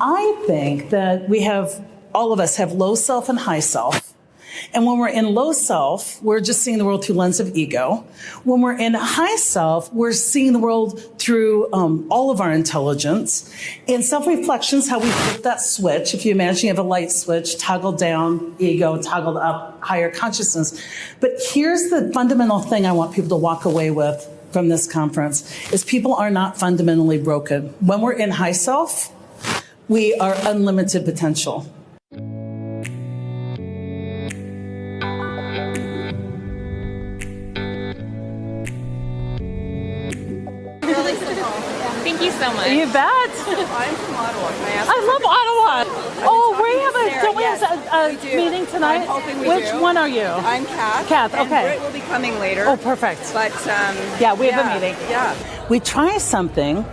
I think that all of us have low self and high self. And when we're in low self, we're just seeing the world through lens of ego. When we're in high self, we're seeing the world through all of our intelligence. In self-reflection is how we flip that switch. If you imagine you have a light switch, toggle down ego, toggled up higher consciousness. But here's the fundamental thing I want people to walk away with from this conference, is people are not fundamentally broken. When we're in high self, we are unlimited potential. Thank you so much. You bet. I'm from Ottawa. I love Ottawa. Don't we have a meeting tonight? I'm hoping we Which do. one are you? I'm Kath. Kath, and okay. Britt will be coming later. Oh, perfect. But yeah, we have a meeting. Yeah. We try something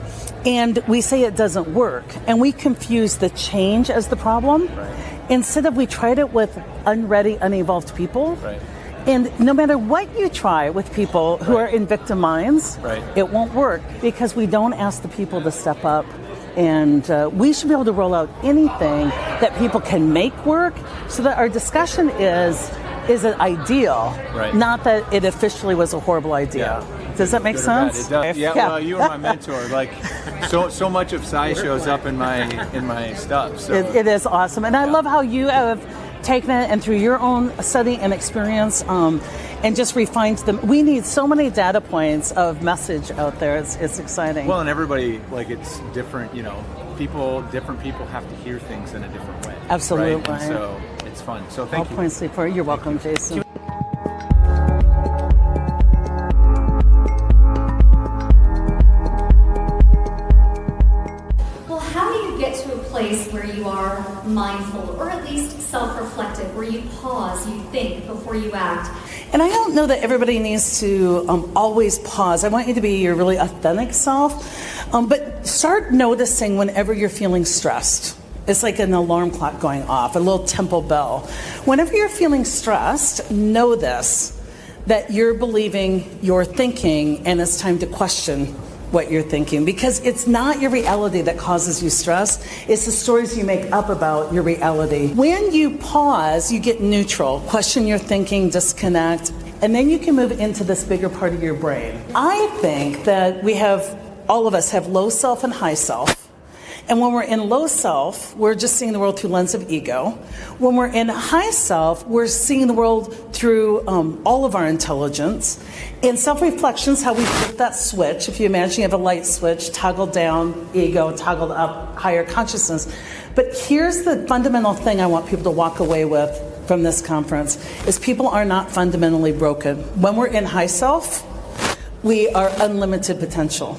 and we say it doesn't work, and we confuse the change as the problem. Right. Instead of we tried it with unready, unevolved people. Right. And no matter what you try with people who are in victim minds, it won't work because we don't ask the people to step up. And we should be able to roll out anything that people can make work, so that our discussion is it ideal, not that it officially was a horrible idea. Yeah. Does that make sense? It does. Yeah, well, you were my mentor. Like, so much of Sai shows up in my stuff. So. It is awesome. And I love how you have taken it and through your own study and experience and just refined them. We need so many data points of message out there. It's exciting. Well, and everybody, like, it's different, different people have to hear things in a different way. Absolutely. Right? And so it's fun. So thank you. All points for you're welcome, Jason. Place where you are mindful, or at least self-reflective, where you pause, you think before you act. And I don't know that everybody needs to always pause. I want you to be your really authentic self, but start noticing whenever you're feeling stressed. It's like an alarm clock going off, a little temple bell. Whenever you're feeling stressed, know this, that you're believing your thinking, and it's time to question what you're thinking, because it's not your reality that causes you stress. It's the stories you make up about your reality. When you pause, you get neutral, question your thinking, disconnect, and then you can move into this bigger part of your brain. I think that all of us have low self and high self. And when we're in low self, we're just seeing the world through lens of ego. When we're in high self, we're seeing the world through all of our intelligence. In self-reflection is how we flip that switch. If you imagine you have a light switch, toggle down ego, toggled up higher consciousness. But here's the fundamental thing I want people to walk away with from this conference, is people are not fundamentally broken. When we're in high self, we are unlimited potential.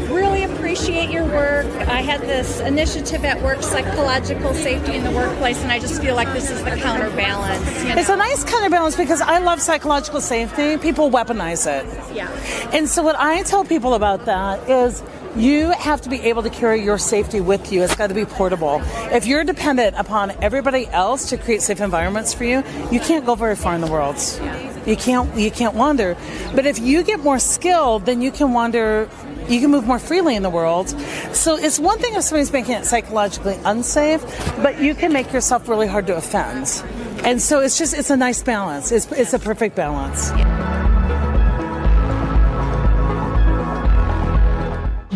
Really appreciate your work. I had this initiative at work, psychological safety in the workplace, and I just feel like this is the counterbalance. It's a nice counterbalance because I love psychological safety. People weaponize it. Yeah. And so what I tell people about that is you have to be able to carry your safety with you. It's got to be portable. If you're dependent upon everybody else to create safe environments for you, you can't go very far in the world. You can't wander. But if you get more skilled, then you can wander. You can move more freely in the world. So it's one thing if somebody's making it psychologically unsafe, but you can make yourself really hard to offend. And so it's a nice balance. It's a perfect balance.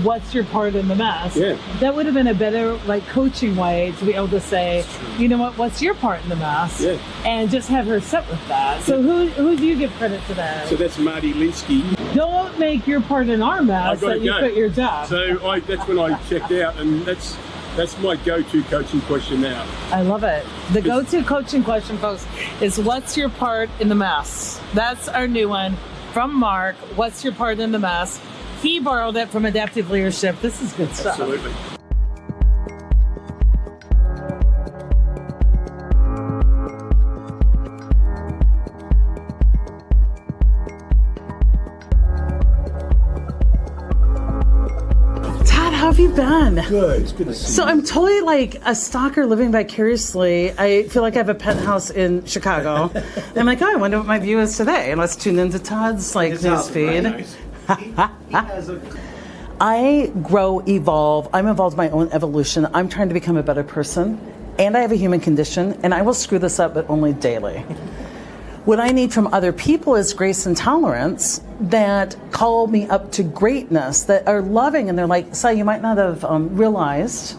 What's your part in the mess? Yeah. That would have been a better coaching way to be able to say, you know what's your part in the mess? Yeah. And just have her sit with that. So who do you give credit today? So that's Marty Linsky. Don't make your part in our mess that you quit your job. So that's when I checked out, and that's my go-to coaching question now. I love it. The go-to coaching question, folks, is what's your part in the mess? That's our new one from Mark. What's your part in the mess? He borrowed it from Adaptive Leadership. This is good stuff. Absolutely. Todd, how have you been? Good. It's good to see you. So I'm totally like a stalker living vicariously. I feel like I have a penthouse in Chicago. I'm like, I wonder what my view is today. And let's tune into Todd's news feed. I grow, evolve. I'm involved in my own evolution. I'm trying to become a better person. And I have a human condition, and I will screw this up, but only daily. What I need from other people is grace and tolerance that call me up to greatness, that are loving, and they're like, "Sai, you might not have realized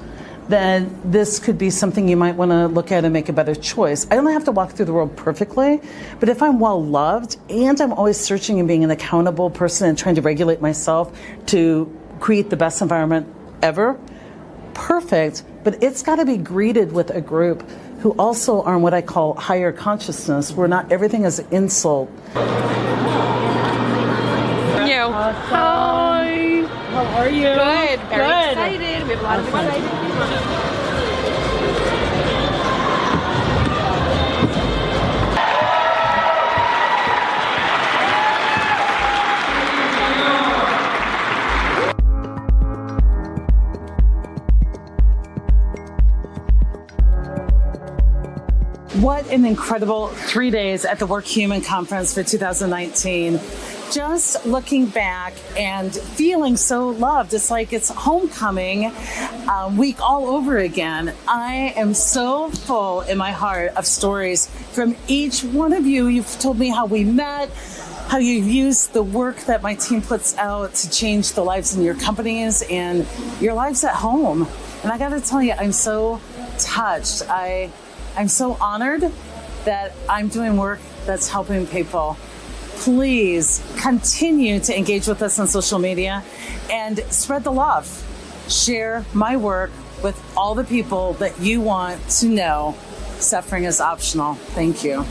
that this could be something you might want to look at and make a better choice." I don't have to walk through the world perfectly, but if I'm well loved and I'm always searching and being an accountable person and trying to regulate myself to create the best environment ever, perfect, but it's got to be greeted with a group who also are in what I call higher consciousness, where not everything is an insult. You. Hi. How are you? Good. Very Good. excited. We have a lot of excited people. What an incredible 3 days at the Workhuman conference for 2019. Just looking back and feeling so loved. It's like it's homecoming week all over again. I am so full in my heart of stories from each one of you. You've told me how we met, how you use the work that my team puts out to change the lives in your companies and your lives at home. And I got to tell you, I'm so touched. I'm so honored that I'm doing work that's helping people. Please continue to engage with us on social media and spread the love. Share my work with all the people that you want to know suffering is optional. Thank you.